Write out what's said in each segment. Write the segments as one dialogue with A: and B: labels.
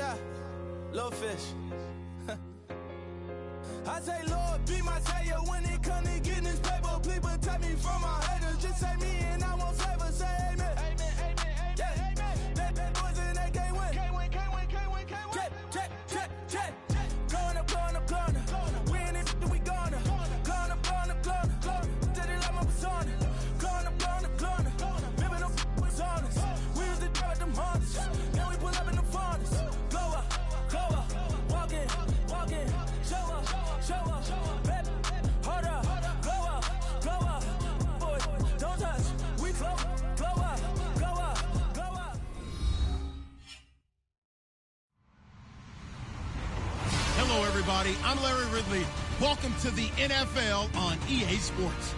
A: Yeah, little fish. I say, Lord, be my savior when it comes to getting this paper. Please protect me from my haters. Just say me and I won't flavor. Say amen. Amen, amen, amen, yeah. Amen. That boys and they can't win. Can't win, can't win, can't win, can't win. Jet. Blowing up. We in it, we gonna. Blowing up. Steady like my persona. Blowing up. Living up was honest. We used to drop them hunters. Now we pull up in the furnace. Glow up. Walk in. Show up. Baby, hold up. Glow up. Boy, don't touch. We flow. Glow up.
B: Hello, everybody. I'm Larry Ridley. Welcome to the NFL on EA Sports.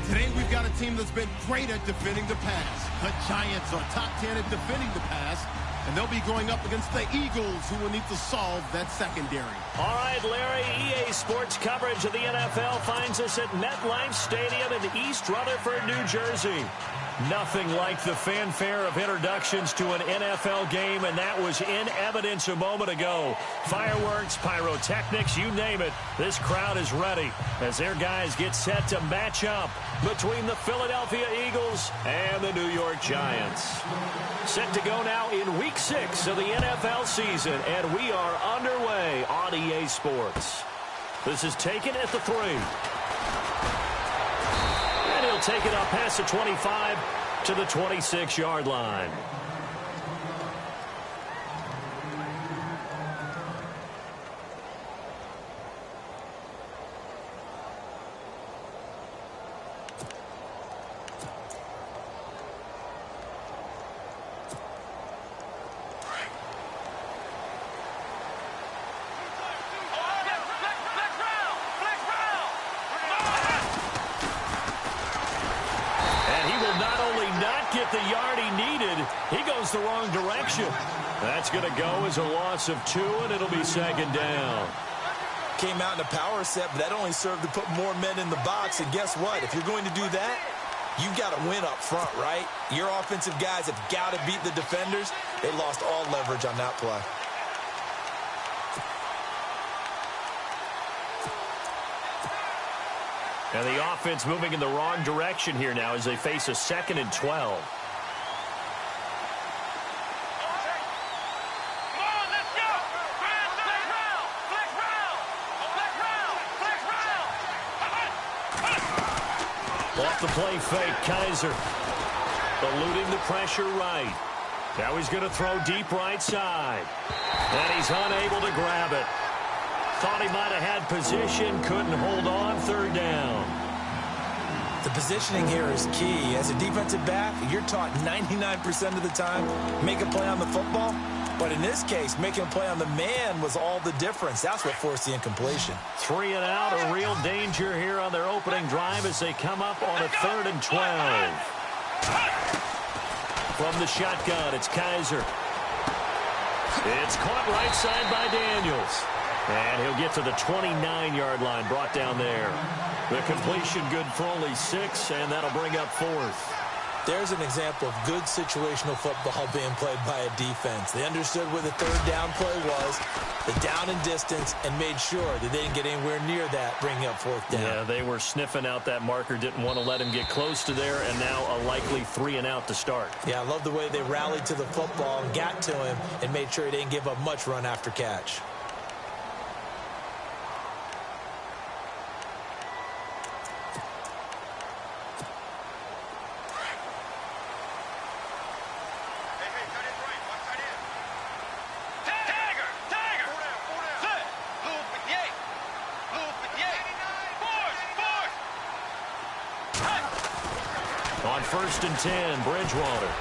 B: Today, we've got a team that's been great at defending the pass. The Giants are top 10 at defending the pass, and they'll be going up against the Eagles, who will need to solve that secondary.
C: All right, Larry, EA Sports coverage of the NFL finds us at MetLife Stadium in East Rutherford, New Jersey. Nothing like the fanfare of introductions to an NFL game, and that was in evidence a moment ago. Fireworks, pyrotechnics, you name it. This crowd is ready as their guys get set to match up between the Philadelphia Eagles and the New York Giants. Set to go now in Week 6 of the NFL season, and we are underway on EA Sports. This is taken at the 3. And he'll take it up past the 25 to the 26-yard line. The yard he needed, he goes the wrong direction. That's going to go as a loss of 2, and it'll be second down.
D: Came out in a power set, but that only served to put more men in the box. And guess what? If you're going to do that, you've got to win up front, right? Your offensive guys have got to beat the defenders. They lost all leverage on that play.
C: And the offense moving in the wrong direction here now as they face a 2nd and 12. Off the play fake, Kaiser. Eluding the pressure right. Now he's going to throw deep right side. And he's unable to grab it. Thought he might have had position, couldn't hold on, 3rd down.
D: The positioning here is key. As a defensive back, you're taught 99% of the time, make a play on the football. But in this case, making a play on the man was all the difference. That's what forced the incompletion.
C: 3 and out, a real danger here on their opening drive as they come up on a 3rd and 12. From the shotgun, it's Kaiser. It's caught right side by Daniels. And he'll get to the 29-yard line, brought down there. The completion good for only 6, and that'll bring up 4th.
D: There's an example of good situational football being played by a defense. They understood where the 3rd down play was, the down and distance, and made sure that they didn't get anywhere near that, bringing up 4th down.
C: Yeah, they were sniffing out that marker, didn't want to let him get close to there, and now a likely 3 and out to start.
D: Yeah, I love the way they rallied to the football and got to him and made sure he didn't give up much run after catch.
C: On 1st and 10, Bridgewater.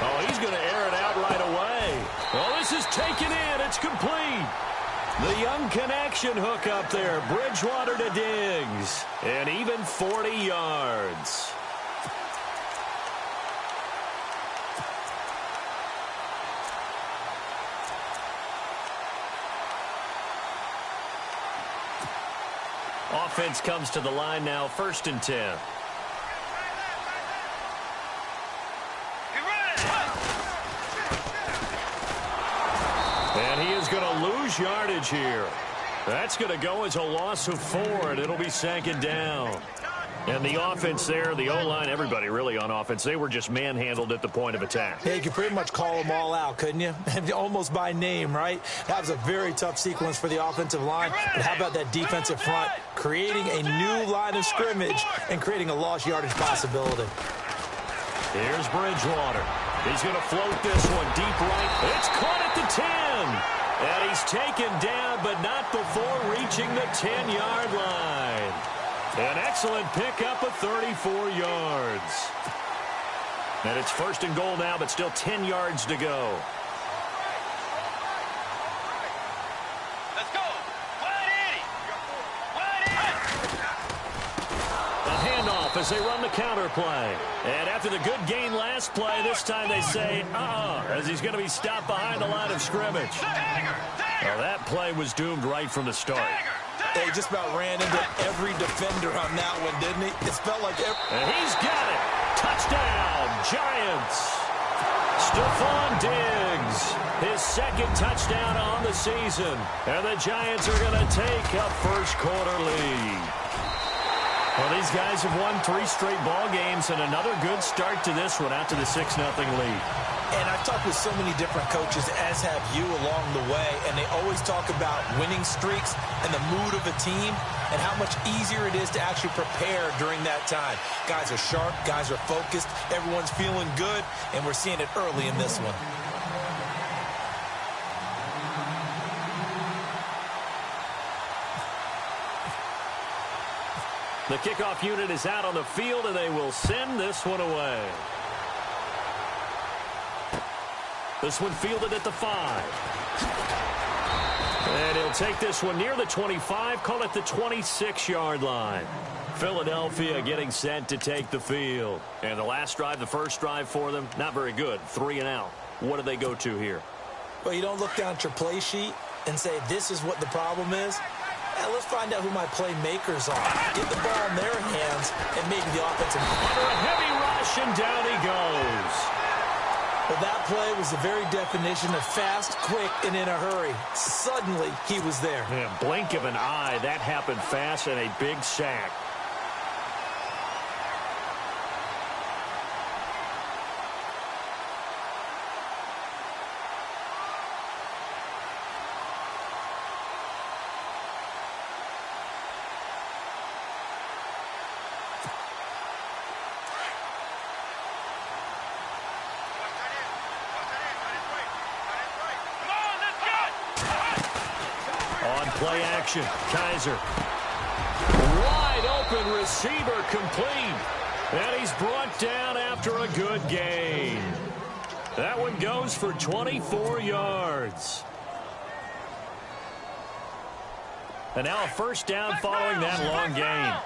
C: Oh, he's going to air it out right away. Oh, this is taken in. It's complete. The young connection hook up there. Bridgewater to Diggs. And even 40 yards. Offense comes to the line now, 1st and 10. And he is going to lose yardage here. That's going to go as a loss of 4, and it'll be second down. And the offense there, the O-line, everybody really on offense, they were just manhandled at the point of attack.
D: Yeah, you could pretty much call them all out, couldn't you? Almost by name, right? That was a very tough sequence for the offensive line. But how about that defensive front creating a new line of scrimmage and creating a lost yardage possibility?
C: Here's Bridgewater. He's going to float this one deep right. It's caught at the 10. And he's taken down, but not before reaching the 10-yard line. An excellent pickup of 34 yards. And it's first and goal now, but still 10 yards to go.
E: Let's go. 180. 180.
C: A handoff as they run the counter play. And after the good gain last play, this time they say, as he's going to be stopped behind the line of scrimmage. Well, that play was doomed right from the start.
D: They just about ran into every defender on that one, didn't he? It felt like
C: And he's got it. Touchdown, Giants. Stephon Diggs, his second touchdown on the season. And the Giants are going to take a first-quarter lead. Well, these guys have won 3 straight ball games and another good start to this one out to the 6-0 lead.
D: And I've talked with so many different coaches, as have you, along the way, and they always talk about winning streaks and the mood of a team and how much easier it is to actually prepare during that time. Guys are sharp, guys are focused, everyone's feeling good, and we're seeing it early in this one.
C: The kickoff unit is out on the field, and they will send this one away. This one fielded at the 5. And he'll take this one near the 25, call it the 26-yard line. Philadelphia getting set to take the field. And the last drive, the first drive for them, not very good. 3 and out. What do they go to here?
D: Well, you don't look down at your play sheet and say, this is what the problem is. Let's find out who my playmakers are. Get the ball in their hands and maybe the offensive.
C: Under a heavy rush, and down he goes.
D: Well, that play was the very definition of fast, quick, and in a hurry. Suddenly, he was there.
C: Man, blink of an eye, that happened fast, and a big sack. Play action. Kaiser. Wide open receiver complete. And he's brought down after a good gain. That one goes for 24 yards. And now a first down following that long gain.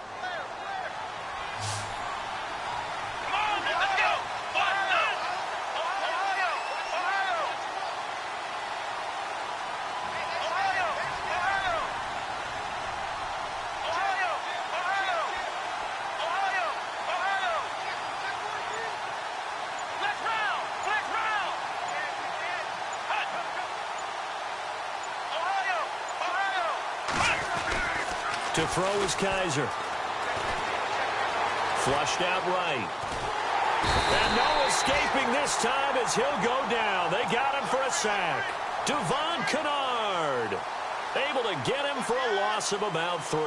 C: To throw is Kaiser. Flushed out right. And no escaping this time as he'll go down. They got him for a sack. Devon Kennard able to get him for a loss of about 3.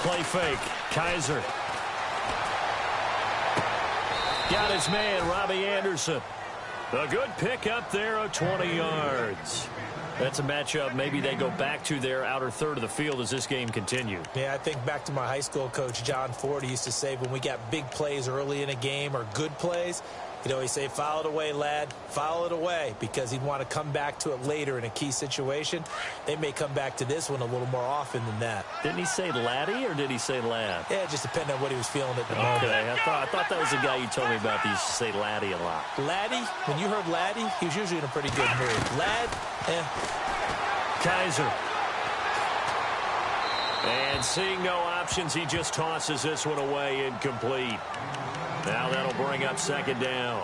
C: Play fake. Kaiser. Got his man, Robbie Anderson. A good pickup there of 20 yards. That's a matchup maybe they go back to their outer third of the field as this game continues.
D: Yeah, I think back to my high school coach, John Ford. He used to say when we got big plays early in a game or good plays, You know, he say, file it away, lad. File it away, because he'd want to come back to it later in a key situation. They may come back to this one a little more often than that.
C: Didn't he say laddie or did he say lad?
D: Yeah, it just depended on what he was feeling at the moment.
C: Okay, I thought that was the guy you told me about that used to say laddie a lot.
D: Laddie, when you heard laddie, he was usually in a pretty good mood. Lad,
C: Kaiser. And seeing no options, he just tosses this one away, incomplete. Now that'll bring up second down.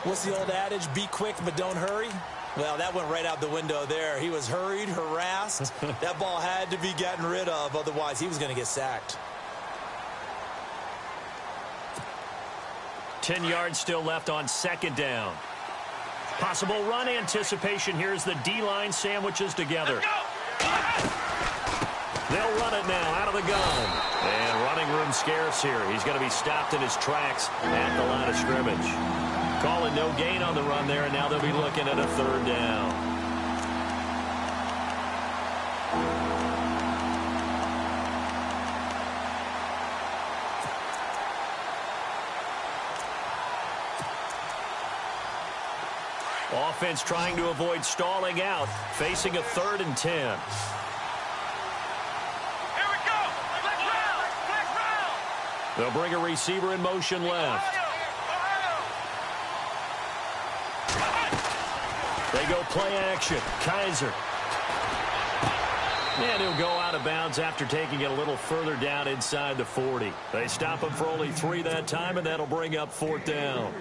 D: What's the old adage? Be quick, but don't hurry? Well, that went right out the window there. He was hurried, harassed. That ball had to be gotten rid of, otherwise he was going to get sacked.
C: 10 yards still left on second down. Possible run anticipation. Here's the D-line sandwiches together. They'll run it now out of the gun. And running room scarce here. He's going to be stopped in his tracks at the line of scrimmage. Calling no gain on the run there, and now they'll be looking at a third down. Offense trying to avoid stalling out, facing a 3rd and 10.
E: Here we go. Flex round.
C: They'll bring a receiver in motion left. They go play action. Kaiser. And he'll go out of bounds after taking it a little further down inside the 40. They stop him for only 3 that time, and that'll bring up 4th down.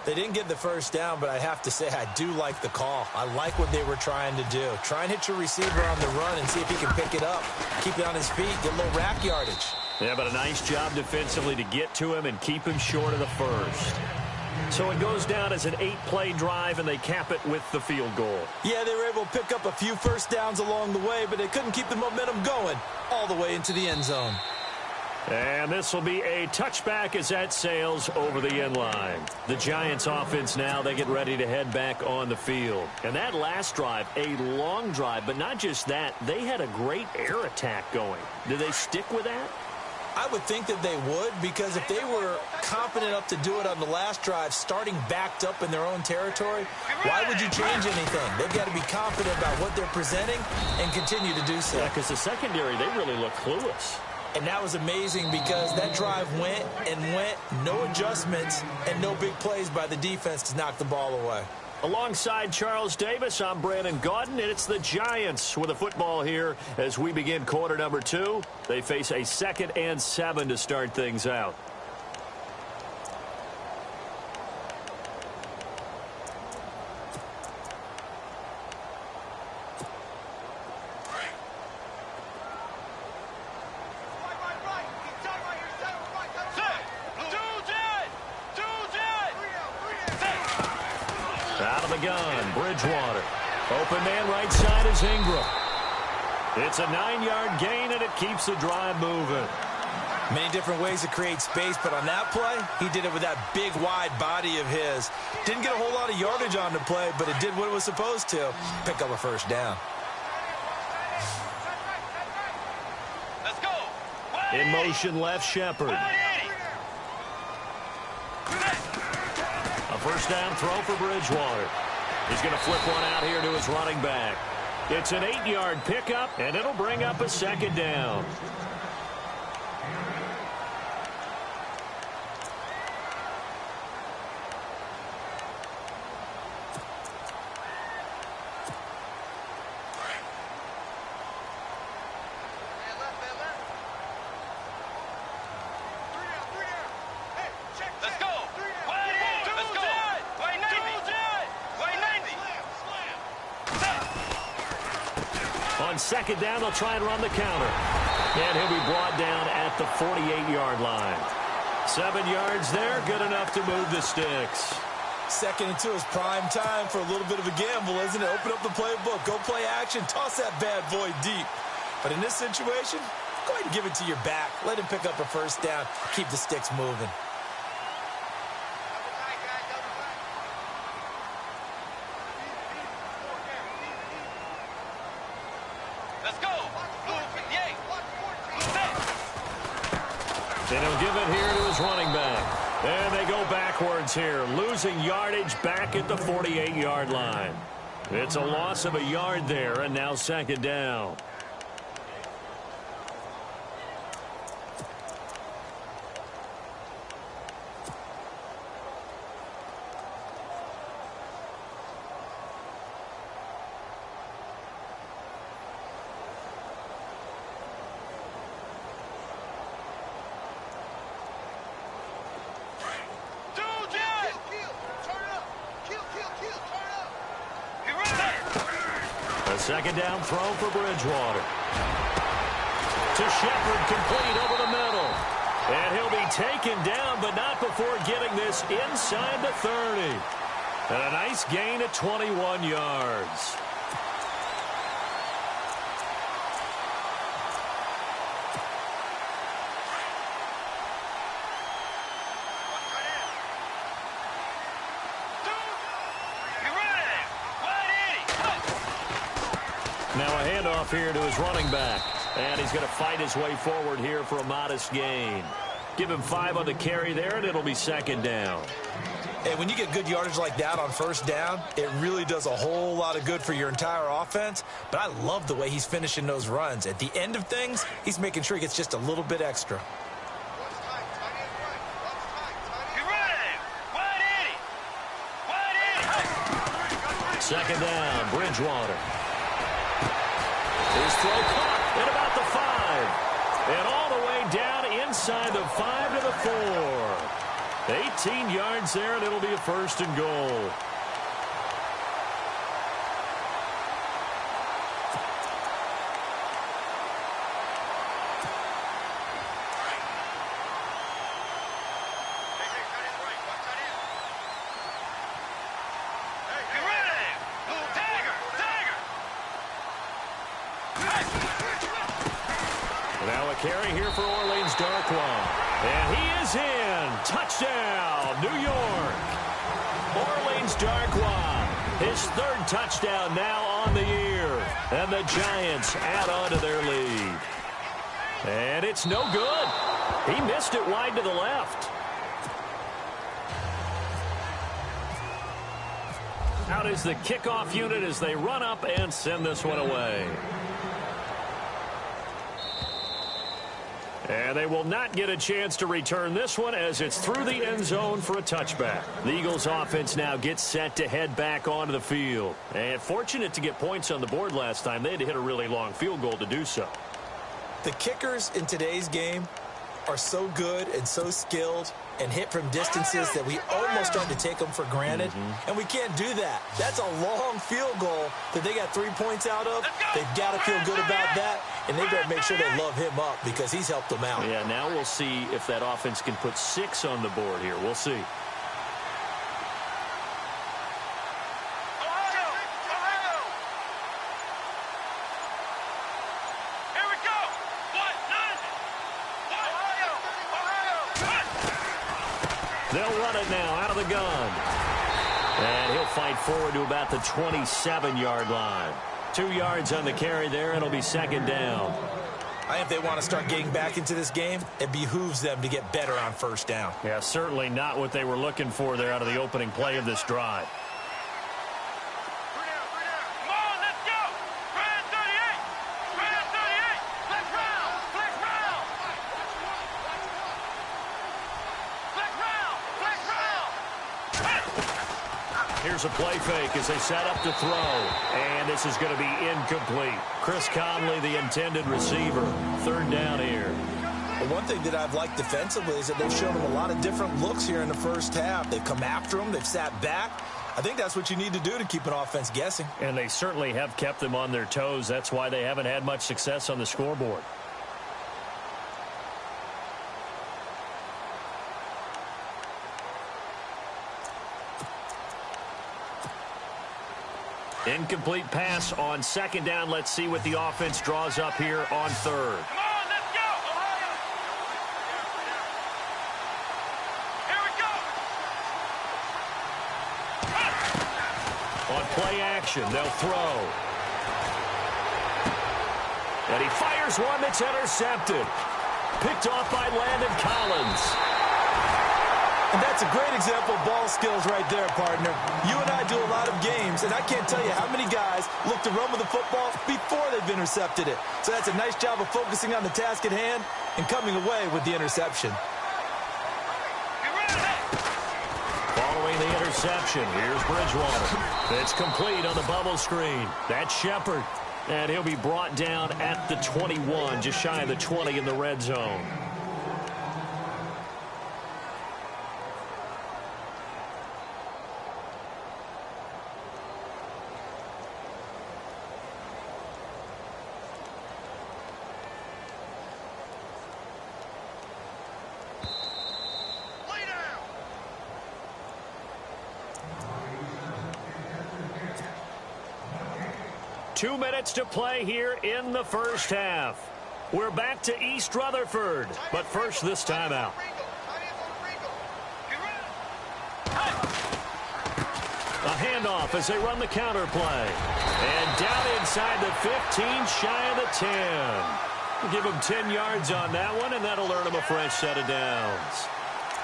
D: They didn't get the first down, but I have to say I do like the call. I like what they were trying to do. Try and hit your receiver on the run and see if he can pick it up. Keep it on his feet, get a little rack yardage.
C: Yeah, but a nice job defensively to get to him and keep him short of the first. So it goes down as an 8-play drive, and they cap it with the field goal.
D: Yeah, they were able to pick up a few first downs along the way, but they couldn't keep the momentum going all the way into the end zone.
C: And this will be a touchback as that sails over the end line. The Giants offense now, they get ready to head back on the field. And that last drive, a long drive, but not just that, they had a great air attack going. Did they stick with that?
D: I would think that they would, because if they were confident enough to do it on the last drive, starting backed up in their own territory, why would you change anything? They've got to be confident about what they're presenting and continue to do so.
C: Yeah, because the secondary, they really look clueless.
D: And that was amazing because that drive went and went, no adjustments, and no big plays by the defense to knock the ball away.
C: Alongside Charles Davis, I'm Brandon Gaudin, and it's the Giants with a football here as we begin quarter number 2. They face a 2nd and 7 to start things out. Out of the gun, Bridgewater. Open man right side is Ingram. It's a 9-yard gain, and it keeps the drive moving.
D: Many different ways to create space, but on that play, he did it with that big, wide body of his. Didn't get a whole lot of yardage on the play, but it did what it was supposed to. Pick up a first down.
E: Let's go.
C: In motion left, Shepard. A first down throw for Bridgewater. He's going to flip one out here to his running back. It's an 8-yard pickup, and it'll bring up a second down. On second down, they'll try and run the counter. And he'll be brought down at the 48-yard line. 7 yards there, good enough to move the sticks.
D: 2nd and 2 is prime time for a little bit of a gamble, isn't it? Open up the playbook, go play action, toss that bad boy deep. But in this situation, go ahead and give it to your back. Let him pick up a first down, keep the sticks moving.
C: And he'll give it here to his running back. And they go back backwards here, losing yardage back at the 48-yard line. It's a loss of a yard there, and now second down. Second down throw for Bridgewater. To Shepard, complete over the middle. And he'll be taken down, but not before getting this inside the 30. And a nice gain of 21 yards. Now a handoff here to his running back. And he's going to fight his way forward here for a modest gain. Give him 5 on the carry there, and it'll be second down.
D: Hey, when you get good yardage like that on first down, it really does a whole lot of good for your entire offense. But I love the way he's finishing those runs. At the end of things, he's making sure he gets just a little bit extra.
C: Second down, Bridgewater. His throw caught at about the 5. And all the way down inside the 5 to the 4. 18 yards there, and it'll be a first and goal. Now a carry here for Orleans Darkwa. And he is in. Touchdown, New York. Orleans Darkwa, his 3rd touchdown now on the year. And the Giants add on to their lead. And it's no good. He missed it wide to the left. Out is the kickoff unit as they run up and send this one away. And they will not get a chance to return this one as it's through the end zone for a touchback. The Eagles offense now gets set to head back onto the field. And fortunate to get points on the board last time. They had to hit a really long field goal to do so.
D: The kickers in today's game are so good and so skilled and hit from distances that we almost start to take them for granted. And we can't do that. That's a long field goal that they got 3 points out of. They've got to feel good about that, and they better make sure they love him up because he's helped them out.
C: Yeah, now we'll see if that offense can put 6 on the board here. We'll see. They'll run it now out of the gun. And he'll fight forward to about the 27-yard line. 2 yards on the carry there, and it'll be second down.
D: I think if they want to start getting back into this game, it behooves them to get better on first down.
C: Yeah, certainly not what they were looking for there out of the opening play of this drive. Here's a play fake as they set up to throw. And this is going to be incomplete. Chris Conley, the intended receiver. 3rd down here.
D: But one thing that I've liked defensively is that they've shown them a lot of different looks here in the first half. They've come after them. They've sat back. I think that's what you need to do to keep an offense guessing.
C: And they certainly have kept them on their toes. That's why they haven't had much success on the scoreboard. Incomplete pass on second down. Let's see what the offense draws up here on 3rd.
E: Come on, let's go! Here we go!
C: On play action, they'll throw. And he fires one that's intercepted. Picked off by Landon Collins.
D: And that's a great example of ball skills right there, partner. You and I do a lot of games, and I can't tell you how many guys look to run with the football before they've intercepted it. So that's a nice job of focusing on the task at hand and coming away with the interception.
C: Following the interception, here's Bridgewater. It's complete on the bubble screen. That's Shepard. And he'll be brought down at the 21, just shy of the 20 in the red zone. Two minutes to play here in the first half. We're back to East Rutherford, but first this timeout. A handoff as they run the counter play. And down inside the 15, shy of the 10. We'll give them 10 yards on that one, and that'll earn them a fresh set of downs.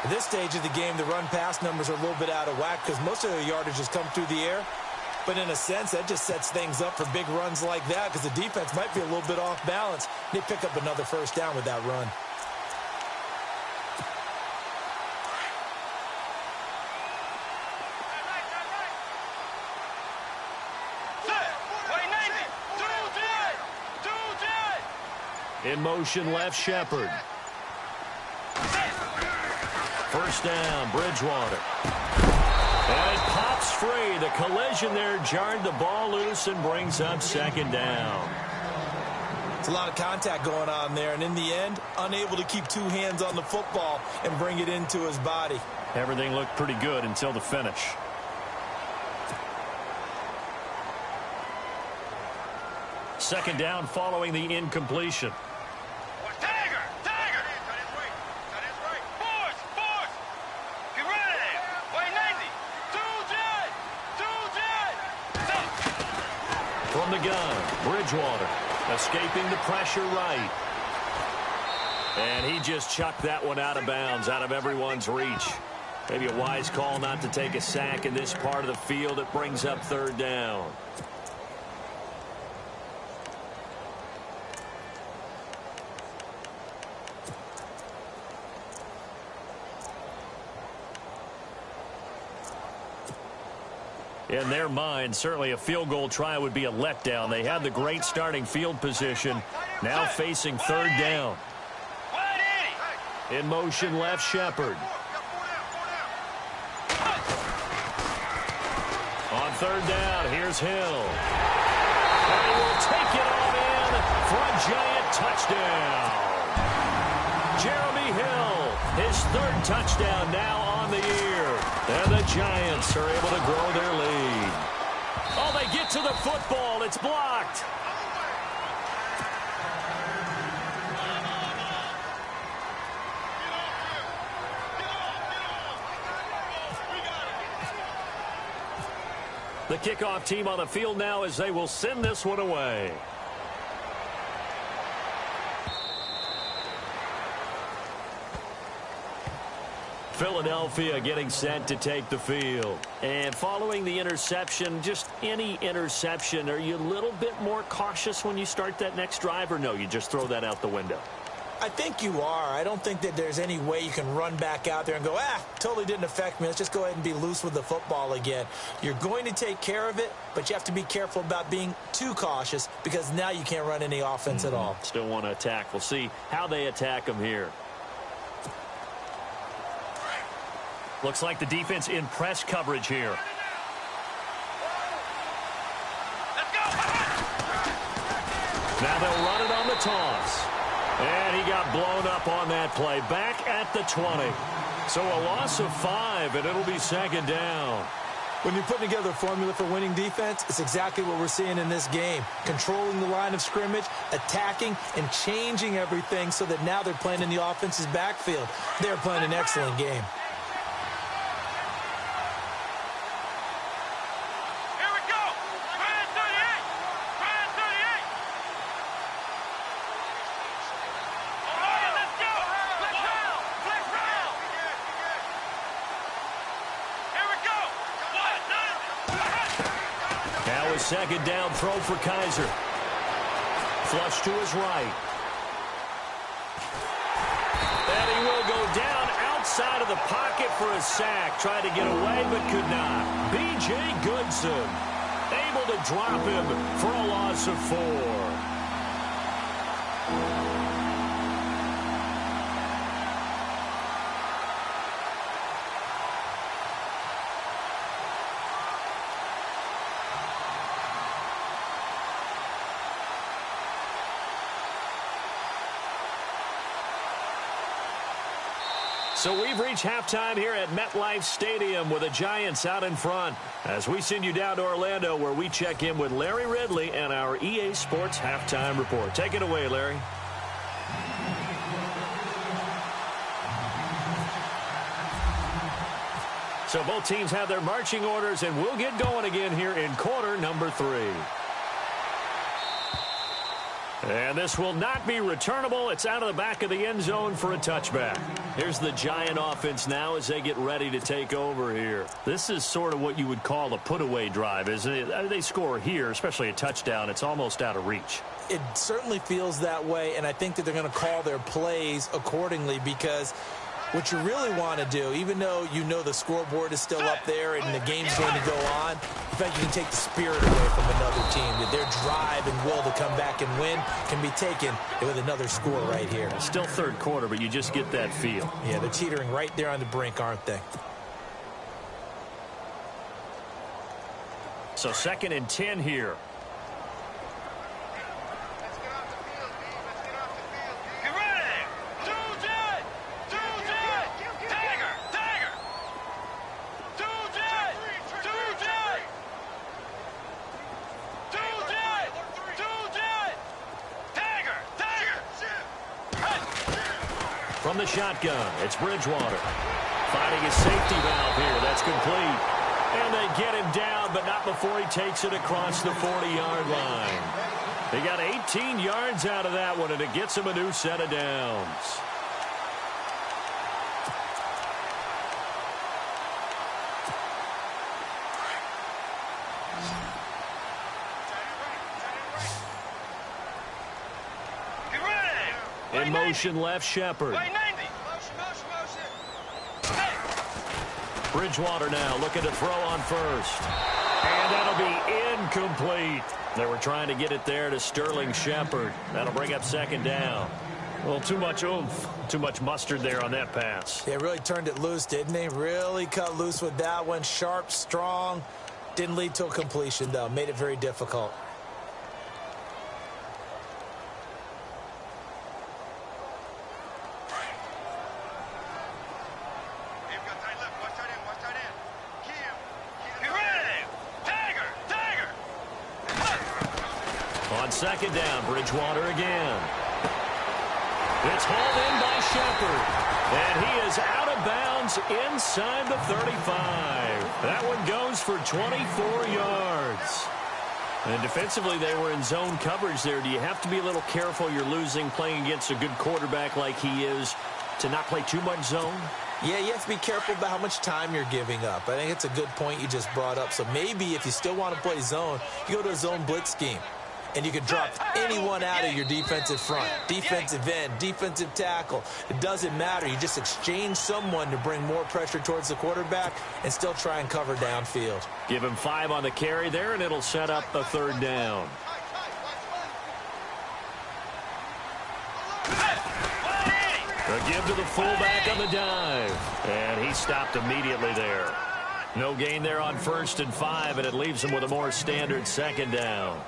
D: At this stage of the game, the run-pass numbers are a little bit out of whack because most of their yardage has come through the air. But in a sense, that just sets things up for big runs like that because the defense might be a little bit off balance. They pick up another first down with that run.
C: In motion left, Shepard. First down, Bridgewater. And it pops free. The collision there jarred the ball loose and brings up second down.
D: It's a lot of contact going on there, and in the end, unable to keep two hands on the football and bring it into his body.
C: Everything looked pretty good until the finish. Second down following the incompletion. From the gun, Bridgewater escaping the pressure right. And he just chucked that one out of bounds, out of everyone's reach. Maybe a wise call not to take a sack in this part of the field. It brings up third down. In their mind, certainly a field goal try would be a letdown. They had the great starting field position, now facing third down. In motion left, Shepard. On third down, here's Hill. And he will take it on in for a giant touchdown. Jeremy Hill, his third touchdown now on the year. And the Giants are able to grow their lead. Oh, they get to the football. It's blocked. The kickoff team on the field now as they will send this one away. Philadelphia getting set to take the field. And following the interception, just any interception, are you a little bit more cautious when you start that next drive, or no, you just throw that out the window?
D: I think you are. I don't think that there's any way you can run back out there and go, totally didn't affect me. Let's just go ahead and be loose with the football again. You're going to take care of it, but you have to be careful about being too cautious because now you can't run any offense at all.
C: Still want to attack. We'll see how they attack them here. Looks like the defense in press coverage here.
E: Let's go.
C: Now they'll run it on the toss. And he got blown up on that play. Back at the 20. So a loss of 5, and it'll be second down.
D: When you're putting together a formula for winning defense, it's exactly what we're seeing in this game. Controlling the line of scrimmage, attacking, and changing everything so that now they're playing in the offense's backfield. They're playing an excellent game.
C: a second down throw for Kaiser. Flush to his right. And he will go down outside of the pocket for a sack. Tried to get away but could not. B.J. Goodson able to drop him for a loss of 4. So we've reached halftime here at MetLife Stadium with the Giants out in front as we send you down to Orlando where we check in with Larry Ridley and our EA Sports Halftime Report. Take it away, Larry. So both teams have their marching orders, and we'll get going again here in quarter number 3. And this will not be returnable. It's out of the back of the end zone for a touchback. Here's the Giant offense now as they get ready to take over here. This is sort of what you would call a put-away drive, isn't it? They score here, especially a touchdown. It's almost out of reach.
D: It certainly feels that way, and I think that they're going to call their plays accordingly because what you really want to do, even though you know the scoreboard is still up there and the game's going to go on, in fact, you can take the spirit away from another team. That their drive and will to come back and win can be taken with another score right here.
C: Still third quarter, but you just get that feel.
D: Yeah, they're teetering right there on the brink, aren't they?
C: So 2nd and 10 here. From the shotgun, it's Bridgewater. Finding his safety valve here. That's complete. And they get him down, but not before he takes it across the 40-yard line. They got 18 yards out of that one, and it gets him a new set of downs. In motion left, Shepard. Bridgewater now looking to throw on first. And that'll be incomplete. They were trying to get it there to Sterling Shepard. That'll bring up 2nd down. Well, too much oomph, too much mustard there on that pass.
D: They really turned it loose, didn't they? Really cut loose with that one. Sharp, strong. Didn't lead to a completion, though. Made it very difficult.
C: On 2nd down, Bridgewater again. It's hauled in by Shepard. And he is out of bounds inside the 35. That one goes for 24 yards. And defensively, they were in zone coverage there. Do you have to be a little careful? You're losing playing against a good quarterback like he is to not play too much zone?
D: Yeah, you have to be careful about how much time you're giving up. I think it's a good point you just brought up. So maybe if you still want to play zone, you go to a zone blitz scheme. And you can drop anyone out of your defensive front, defensive end, defensive tackle. It doesn't matter. You just exchange someone to bring more pressure towards the quarterback and still try and cover downfield.
C: Give him 5 on the carry there, and it'll set up a 3rd down. A give to the fullback on the dive. And he stopped immediately there. No gain there on 1st and 5, and it leaves him with a more standard 2nd down.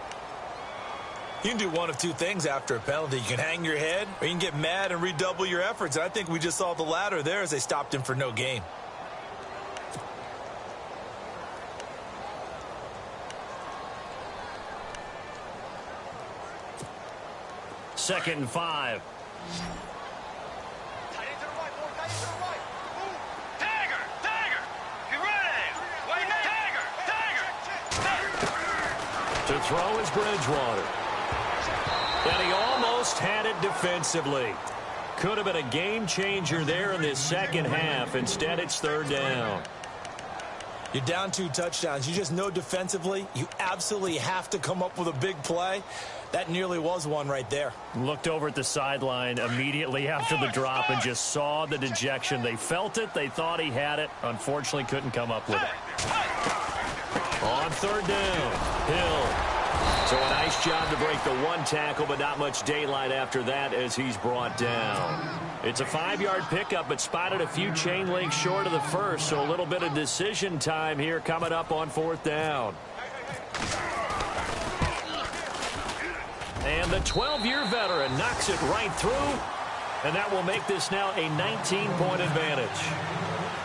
D: You can do one of two things after a penalty. You can hang your head, or you can get mad and redouble your efforts. I think we just saw the latter there as they stopped him for no gain.
C: Second and 5. To throw is Bridgewater. And he almost had it defensively. Could have been a game changer there in this 2nd half. Instead, it's 3rd down.
D: You're down 2 touchdowns. You just know defensively you absolutely have to come up with a big play. That nearly was one right there.
C: Looked over at the sideline immediately after the drop and just saw the dejection. They felt it. They thought he had it. Unfortunately, couldn't come up with it. On 3rd down, Hill. So a nice job to break the 1 tackle, but not much daylight after that as he's brought down. It's a 5-yard pickup, but spotted a few chain links short of the first, so a little bit of decision time here coming up on 4th down. And the 12-year veteran knocks it right through, and that will make this now a 19-point advantage.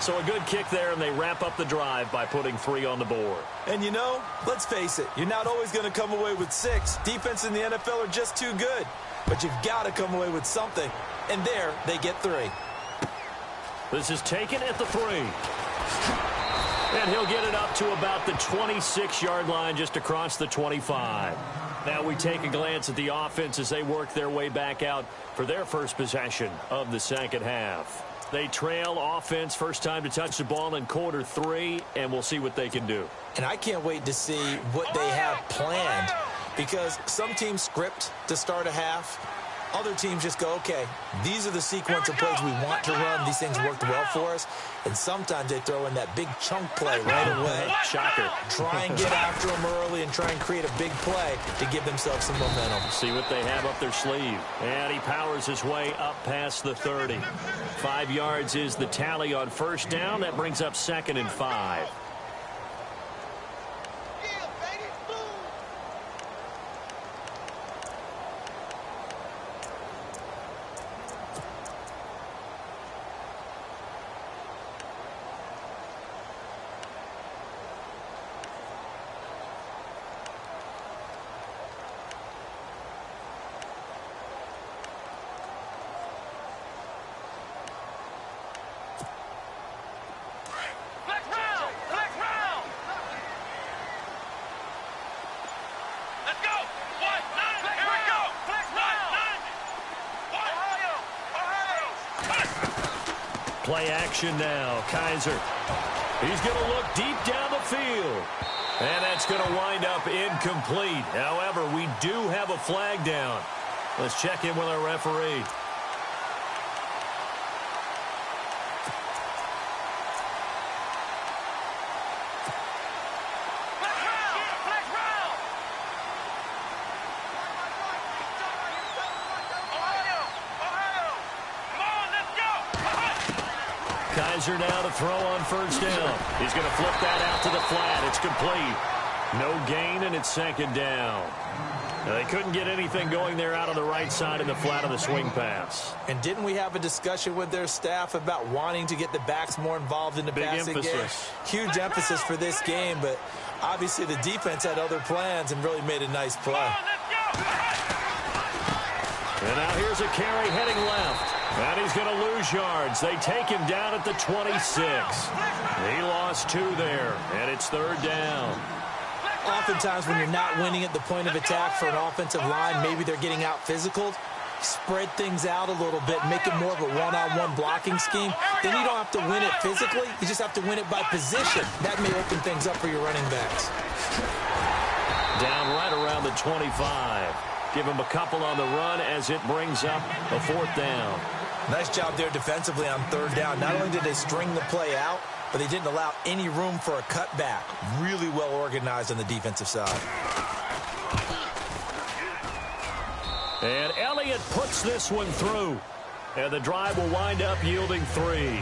C: So a good kick there, and they wrap up the drive by putting 3 on the board.
D: And you know, let's face it, you're not always going to come away with 6. Defense in the NFL are just too good. But you've got to come away with something. And there, they get 3.
C: This is taken at the 3. And he'll get it up to about the 26-yard line, just across the 25. Now we take a glance at the offense as they work their way back out for their first possession of the second half. They trail offense, first time to touch the ball in quarter 3, and we'll see what they can do.
D: And I can't wait to see what they have planned, because some teams script to start a half. Other teams just go, okay, these are the sequence of plays we want to run. These things worked well for us. And sometimes they throw in that big chunk play right away.
C: Shocker.
D: Try and get after them early and try and create a big play to give themselves some momentum.
C: See what they have up their sleeve. And he powers his way up past the 30. 5 yards is the tally on first down. That brings up 2nd and 5. Play action now. Kaiser. He's going to look deep down the field. And that's going to wind up incomplete. However, we do have a flag down. Let's check in with our referee. Kaiser now to throw on first down. He's going to flip that out to the flat. It's complete. No gain, and it's 2nd down. Now, they couldn't get anything going there out on the right side in the flat of the swing pass.
D: And didn't we have a discussion with their staff about wanting to get the backs more involved in the passing game? Huge emphasis for this game, but obviously the defense had other plans and really made a nice play.
C: And now here's a carry heading left. And he's going to lose yards. They take him down at the 26. He lost 2 there, and it's 3rd down.
D: Oftentimes when you're not winning at the point of attack for an offensive line, maybe they're getting out physical. Spread things out a little bit, make it more of a one-on-one blocking scheme. Then you don't have to win it physically. You just have to win it by position. That may open things up for your running backs.
C: Down right around the 25. Give him a couple on the run as it brings up a 4th down.
D: Nice job there defensively on 3rd down. Not only did they string the play out, but they didn't allow any room for a cutback. Really well organized on the defensive side.
C: And Elliott puts this one through. And the drive will wind up yielding 3.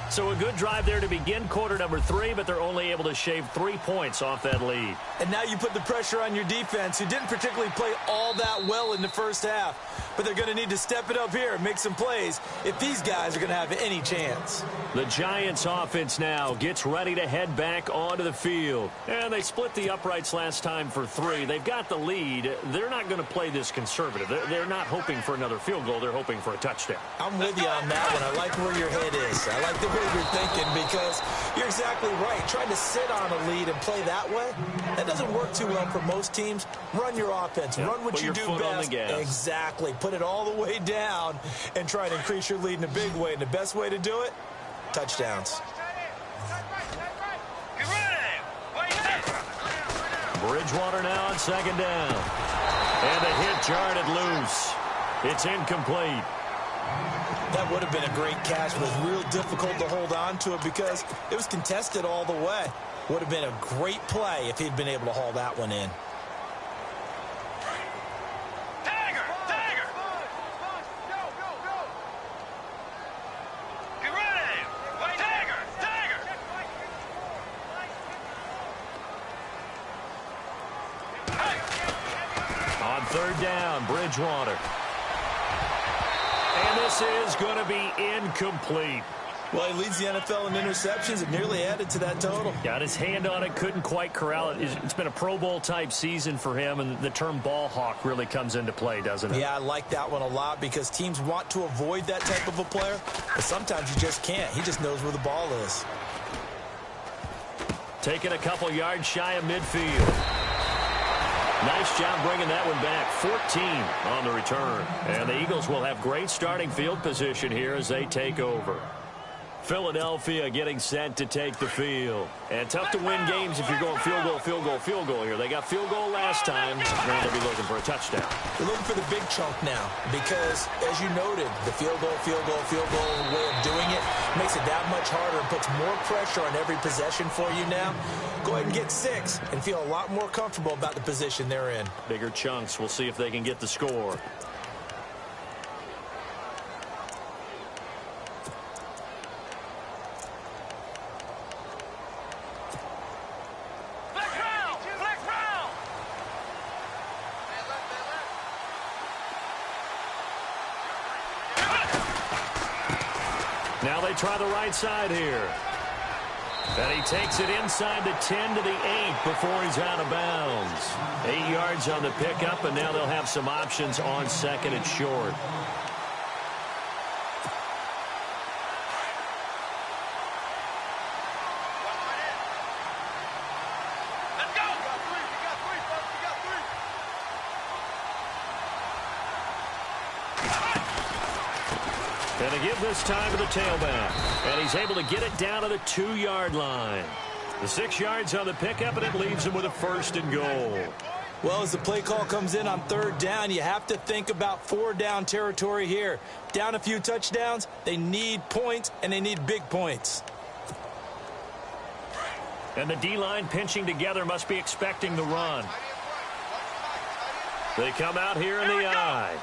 C: So a good drive there to begin quarter number 3, but they're only able to shave 3 points off that lead.
D: And now you put the pressure on your defense, who didn't particularly play all that well in the first half. But they're going to need to step it up here and make some plays if these guys are going to have any chance.
C: The Giants offense now gets ready to head back onto the field. And they split the uprights last time for 3. They've got the lead. They're not going to play this conservative. They're not hoping for another field goal. They're hoping for a touchdown.
D: I'm with you on that one. I like where your head is. I like the way you're thinking, because you're exactly right. Trying to sit on a lead and play that way, that doesn't work too well for most teams. Run your offense. Run what you do best. Exactly. Put it all the way down and try to increase your lead in a big way. And the best way to do it, touchdowns.
C: Bridgewater now on second down. And the hit jarred it loose. It's incomplete.
D: That would have been a great catch, but it was real difficult to hold on to it because it was contested all the way. Would have been a great play if he'd been able to haul that one in.
E: Dagger! Dagger! Go! Get ready! Wait, dagger! Dagger!
C: On third down, Bridgewater. And this is going to be incomplete.
D: Well, he leads the NFL in interceptions and nearly added to that total.
C: Got his hand on it, couldn't quite corral it. It's been a Pro Bowl type season for him, and the term ball hawk really comes into play, doesn't it?
D: Yeah, I like that one a lot because teams want to avoid that type of a player, but sometimes you just can't. He just knows where the ball is.
C: Taking a couple yards shy of midfield. Nice job bringing that one back. 14 on the return. And the Eagles will have great starting field position here as they take over. Philadelphia getting set to take the field. And tough to win games if you're going field goal here. They got field goal last time. Now they'll be looking for a touchdown.
D: They're looking for the big chunk now because, as you noted, the field goal way of doing it makes it that much harder and puts more pressure on every possession for you now. Go ahead and get 6 and feel a lot more comfortable about the position they're in.
C: Bigger chunks. We'll see if they can get the score. Now they try the right side here. And he takes it inside the 10 to the 8 before he's out of bounds. 8 yards on the pickup, and now they'll have some options on second and short. Going to give this time to the tailback. And he's able to get it down to the 2-yard line. The 6 yards on the pickup, and it leaves him with a 1st and goal.
D: Well, as the play call comes in on 3rd down, you have to think about 4-down territory here. Down a few touchdowns, they need points, and they need big points.
C: And the D-line pinching together must be expecting the run. They come out here in the eye.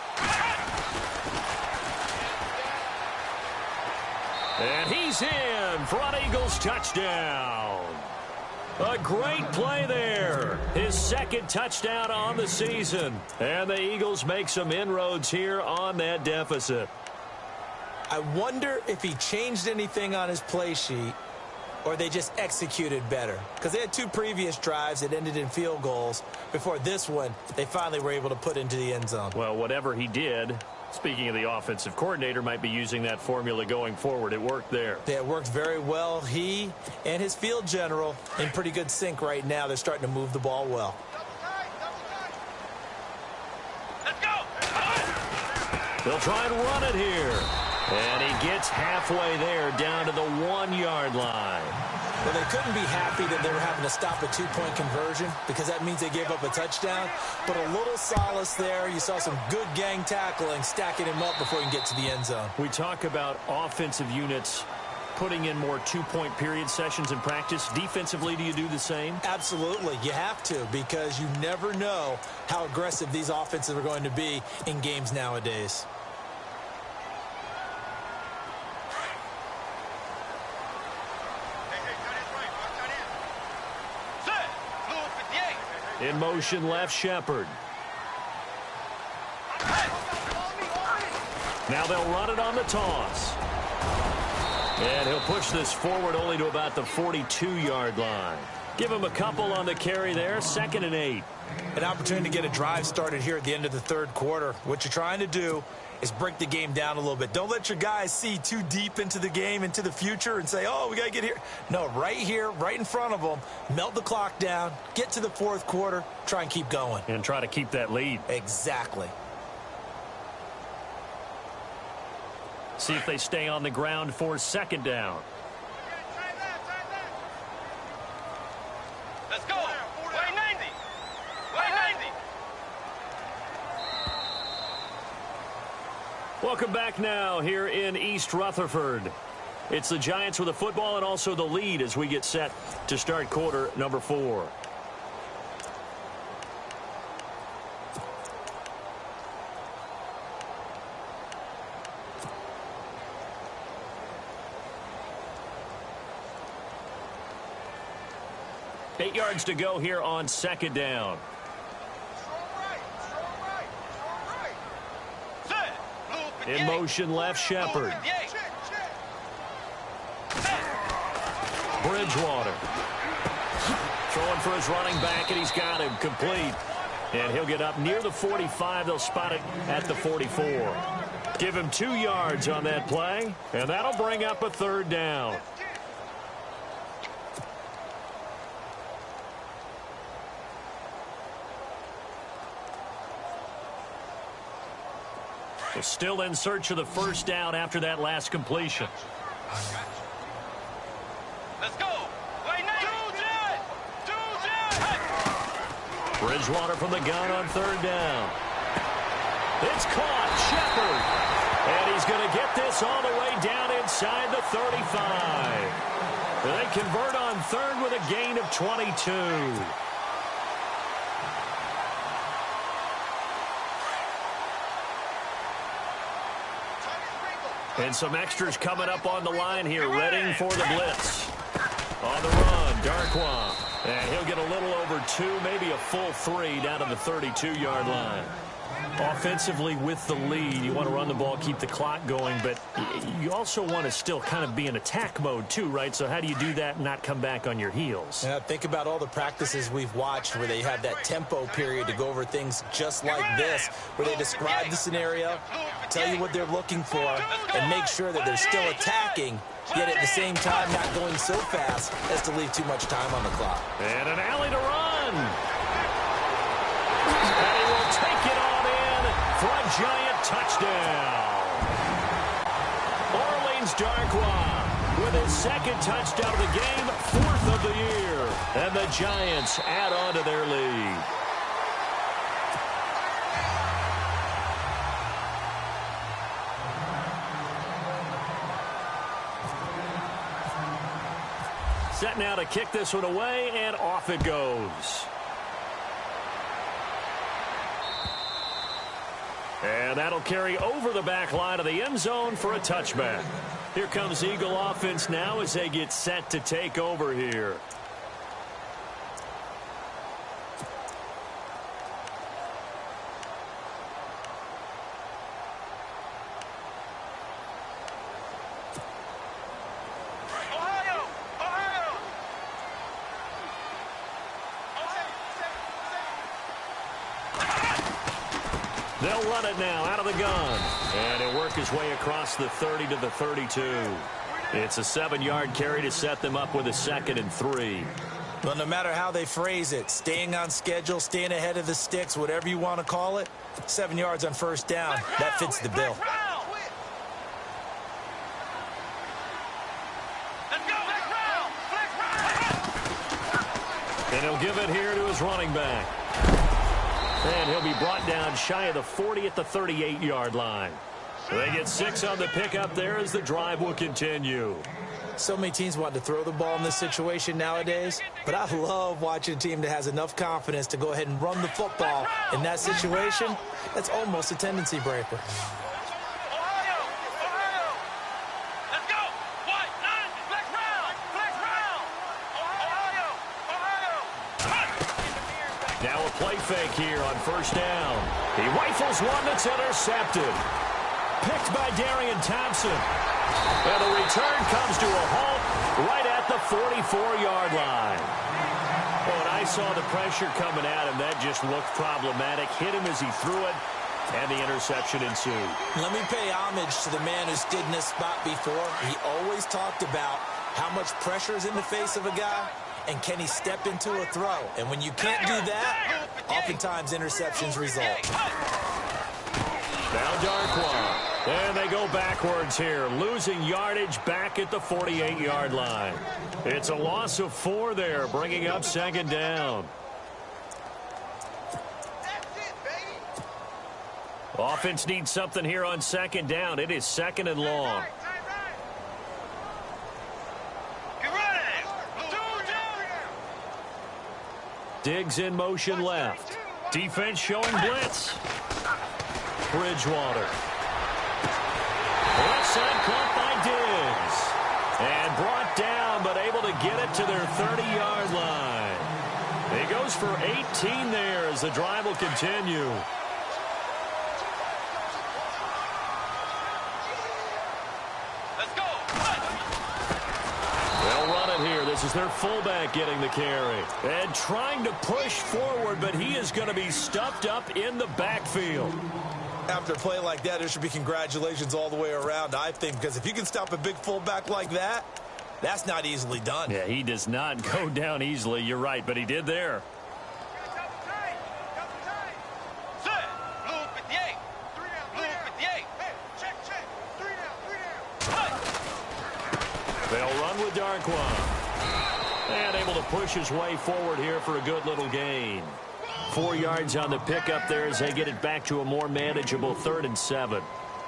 C: And he's in for an Eagles touchdown. A great play there. His 2nd touchdown on the season. And the Eagles make some inroads here on that deficit.
D: I wonder if he changed anything on his play sheet or they just executed better. Because they had 2 previous drives that ended in field goals. Before this one, they finally were able to put into the end zone.
C: Well, whatever he did, speaking of the offensive coordinator, might be using that formula going forward. It worked there.
D: Yeah, it worked very well. He and his field general in pretty good sync right now. They're starting to move the ball well.
E: Let's go!
C: They'll try and run it here. And he gets halfway there down to the 1-yard line.
D: Well, they couldn't be happy that they were having to stop a 2-point conversion because that means they gave up a touchdown. But a little solace there. You saw some good gang tackling, stacking him up before he can get to the end zone.
C: We talk about offensive units putting in more 2-point period sessions in practice. Defensively, do you do the same?
D: Absolutely. You have to because you never know how aggressive these offenses are going to be in games nowadays.
C: In motion, left Shepard. Now they'll run it on the toss. And he'll push this forward only to about the 42-yard line. Give him a couple on the carry there. 2nd and 8.
D: An opportunity to get a drive started here at the end of the 3rd quarter. What you're trying to do is break the game down a little bit. Don't let your guys see too deep into the game, into the future, and say, oh, we got to get here. No, right here, right in front of them, melt the clock down, get to the 4th quarter, try and keep going.
C: And try to keep that lead.
D: Exactly.
C: See if they stay on the ground for 2nd down.
E: Let's go. Way 90.
C: Welcome back now here in East Rutherford. It's the Giants with the football and also the lead as we get set to start quarter number 4. Eight yards to go here on second down. In motion left, Shepard. Bridgewater. Throwing for his running back, and he's got him complete. And he'll get up near the 45. They'll spot it at the 44. Give him 2 yards on that play, and that'll bring up a third down. Still in search of the first down after that last completion.
E: Let's go.
C: Bridgewater from the gun on third down. It's caught. Shepard. And he's going to get this all the way down inside the 35. They convert on third with a gain of 22. And some extras coming up on the line here, readying for the blitz. On the run, Darkwa. And he'll get a little over 2, maybe a full 3 down to the 32-yard line. Offensively with the lead, you want to run the ball, keep the clock going, but you also want to still kind of be in attack mode too, right? So how do you do that and not come back on your heels?
D: Yeah, think about all the practices we've watched where they have that tempo period to go over things just like this, where they describe the scenario, tell you what they're looking for, and make sure that they're still attacking, yet at the same time not going so fast as to leave too much time on the clock.
C: And an alley to run. And he will take it on in for a Giant touchdown. Orleans Darkwa with his second touchdown of the game, 4th of the year. And the Giants add on to their lead. Set now to kick this one away, and off it goes. And that'll carry over the back line of the end zone for a touchback. Here comes Eagle offense now as they get set to take over here. They'll run it now out of the gun. And he'll work his way across the 30 to the 32. It's a 7-yard carry to set them up with a 2nd and 3.
D: Well, no matter how they phrase it, staying on schedule, staying ahead of the sticks, whatever you want to call it, 7 yards on first down, that fits the bill.
C: And he'll give it here to his running back. And he'll be brought down shy of the 40 at the 38-yard line. They get 6 on the pickup there as the drive will continue.
D: So many teams want to throw the ball in this situation nowadays, but I love watching a team that has enough confidence to go ahead and run the football in that situation. That's almost a tendency breaker.
C: Now a play fake here on first down. He rifles one that's intercepted. Picked by Darian Thompson. And the return comes to a halt right at the 44-yard line. Oh, and I saw the pressure coming at him. That just looked problematic. Hit him as he threw it, and the interception ensued.
D: Let me pay homage to the man who stood in this spot before. He always talked about how much pressure is in the face of a guy, and can he step into a throw? And when you can't do that, oftentimes interceptions result.
C: Now Darkwa. And they go backwards here, losing yardage back at the 48-yard line. It's a loss of 4 there, bringing up second down. Offense needs something here on second down. It is second and long.
E: Get ready.
C: Diggs in motion left. Defense showing blitz. Bridgewater. Left side caught by Diggs. And brought down, but able to get it to their 30-yard line. He goes for 18 there as the drive will continue.
E: Let's go.
C: They'll run it here. This is their fullback getting the carry. And trying to push forward, but he is going to be stuffed up in the backfield.
D: After a play like that, there should be congratulations all the way around, I think, because if you can stop a big fullback like that, that's not easily done.
C: Yeah, he does not go down easily. You're right, but he did there.
E: Set. Blue 58. Blue 58. Check. 3 down.
C: They'll run with Darquan. And able to push his way forward here for a good little gain. 4 yards on the pickup there as they get it back to a more manageable 3rd and 7.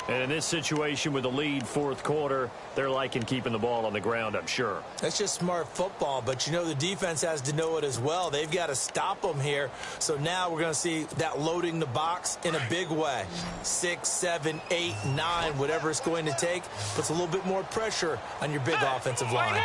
C: And in this situation with the lead fourth quarter, they're liking keeping the ball on the ground, I'm sure.
D: That's just smart football, but you know the defense has to know it as well. They've got to stop them here. So now we're going to see that loading the box in a big way. 6, 7, 8, 9, whatever it's going to take, puts a little bit more pressure on your big offensive line.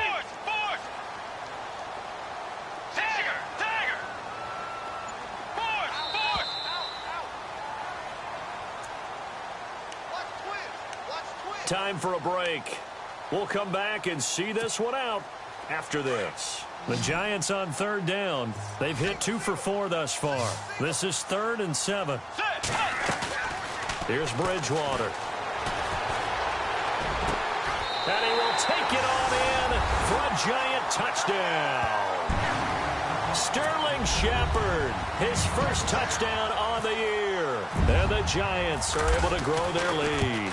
C: Time for a break. We'll come back and see this one out after this. The Giants on 3rd down. They've hit 2 for 4 thus far. This is 3rd and 7. Here's Bridgewater. And he will take it on in for a Giant touchdown. Sterling Shepard, his first touchdown on the year. And the Giants are able to grow their lead.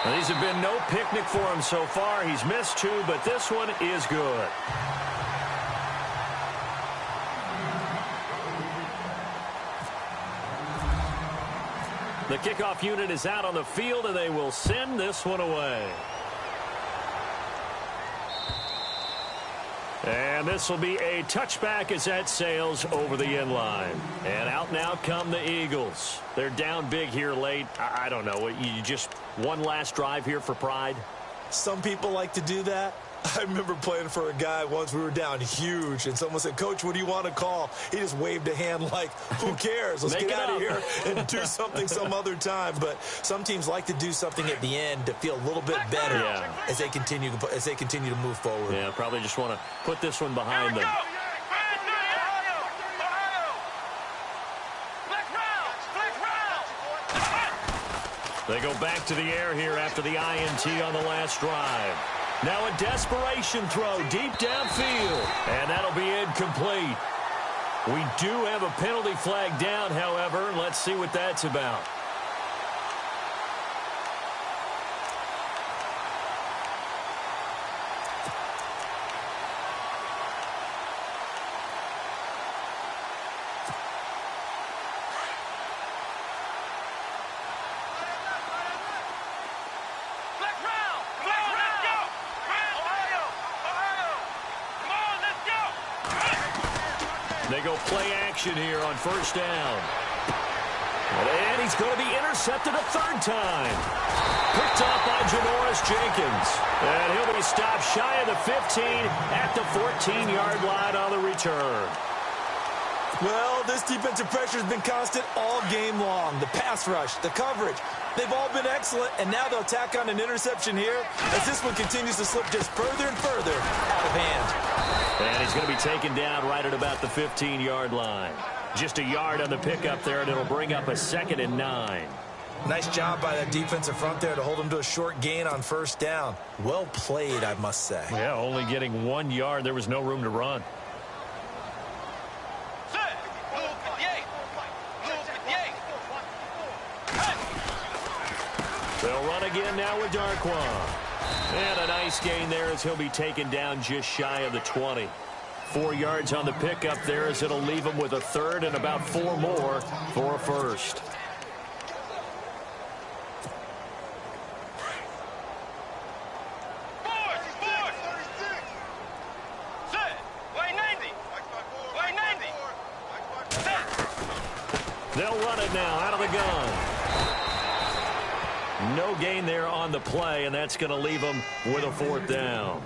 C: Now, these have been no picnic for him so far. He's missed 2, but this one is good. The kickoff unit is out on the field, and they will send this one away. And this will be a touchback as that sails over the end line. And out now come the Eagles. They're down big here late. I don't know. You just one last drive here for pride?
D: Some people like to do that. I remember playing for a guy once. We were down huge, and someone said, "Coach, what do you want to call?" He just waved a hand like, who cares? Let's get out of here and do something some other time. But some teams like to do something at the end to feel a little bit better as they continue to move forward.
C: Yeah, probably just want to put this one behind them. They go back to the air here after the INT on the last drive. Now a desperation throw deep downfield. And that'll be incomplete. We do have a penalty flag down, however. Let's see what that's about. They go play action here on 1st down. And he's going to be intercepted a 3rd time. Picked off by Janoris Jenkins. And he'll be stopped shy of the 15 at the 14-yard line on the return.
D: Well, this defensive pressure has been constant all game long. The pass rush, the coverage, they've all been excellent, and now they'll tack on an interception here as this one continues to slip just further and further out of hand.
C: And he's going to be taken down right at about the 15-yard line. Just a yard on the pickup there, and it'll bring up a 2nd and 9.
D: Nice job by that defensive front there to hold him to a short gain on 1st down. Well played, I must say.
C: Yeah, only getting 1 yard. There was no room to run. They'll run again now with Darquan. And a nice gain there as he'll be taken down just shy of the 20. 4 yards on the pickup there as it'll leave him with a 3rd and about 4 more for a 1st. They'll run it now out of the gun. No gain there on the play, and that's going to leave them with a 4th down.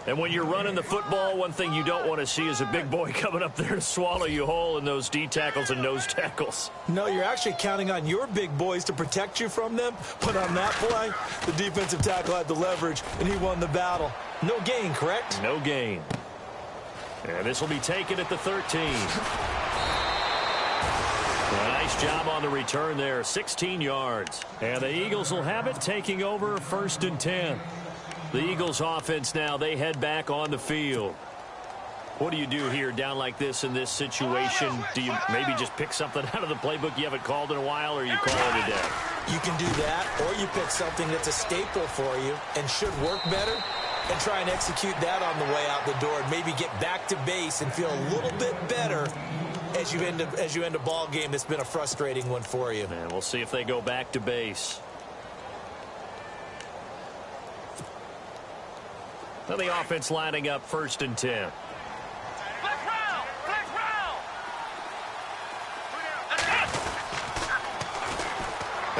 C: And when you're running the football, one thing you don't want to see is a big boy coming up there to swallow you whole in those D tackles and nose tackles.
D: No, you're actually counting on your big boys to protect you from them. But on that play, the defensive tackle had the leverage, and he won the battle. No gain, correct?
C: No gain. And this will be taken at the 13. A nice job on the return there, 16 yards. And the Eagles will have it, taking over 1st and 10. The Eagles offense now, they head back on the field. What do you do here down like this in this situation? Do you maybe just pick something out of the playbook you haven't called in a while, or you call it a day?
D: You can do that, or you pick something that's a staple for you and should work better and try and execute that on the way out the door and maybe get back to base and feel a little bit better as you end a ball game that's been a frustrating one for you.
C: And we'll see if they go back to base. Now the offense lining up 1st and 10.
E: Flex round! Flex round!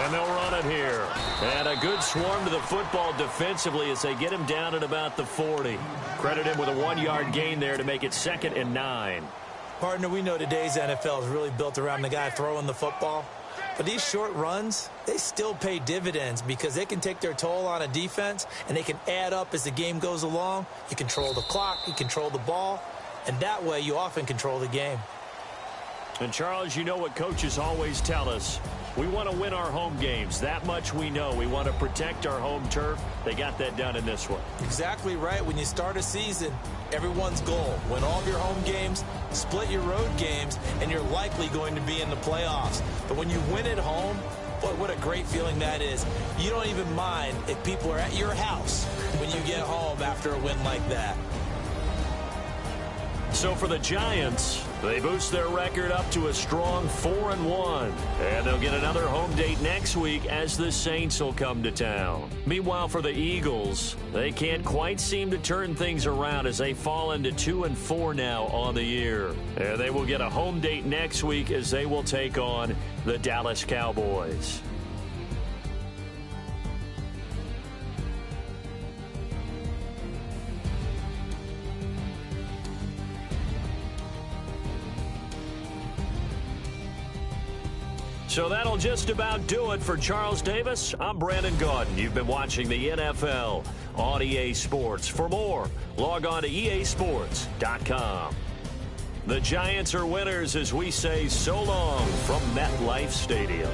C: And they'll run it here. And a good swarm to the football defensively as they get him down at about the 40. Credit him with a 1-yard gain there to make it 2nd and 9.
D: Partner, we know today's NFL is really built around the guy throwing the football. But these short runs, they still pay dividends because they can take their toll on a defense and they can add up as the game goes along. You control the clock, you control the ball, and that way you often control the game.
C: And Charles, you know what coaches always tell us. We want to win our home games. That much we know. We want to protect our home turf. They got that done in this one.
D: Exactly right. When you start a season, everyone's goal: win all of your home games, split your road games, and you're likely going to be in the playoffs. But when you win at home, boy, what a great feeling that is. You don't even mind if people are at your house when you get home after a win like that.
C: So for the Giants, they boost their record up to a strong 4-1. And they'll get another home date next week as the Saints will come to town. Meanwhile, for the Eagles, they can't quite seem to turn things around as they fall into 2-4 now on the year. And they will get a home date next week as they will take on the Dallas Cowboys. So that'll just about do it for Charles Davis. I'm Brandon Gaudin. You've been watching the NFL on EA Sports. For more, log on to easports.com. The Giants are winners as we say so long from MetLife Stadium.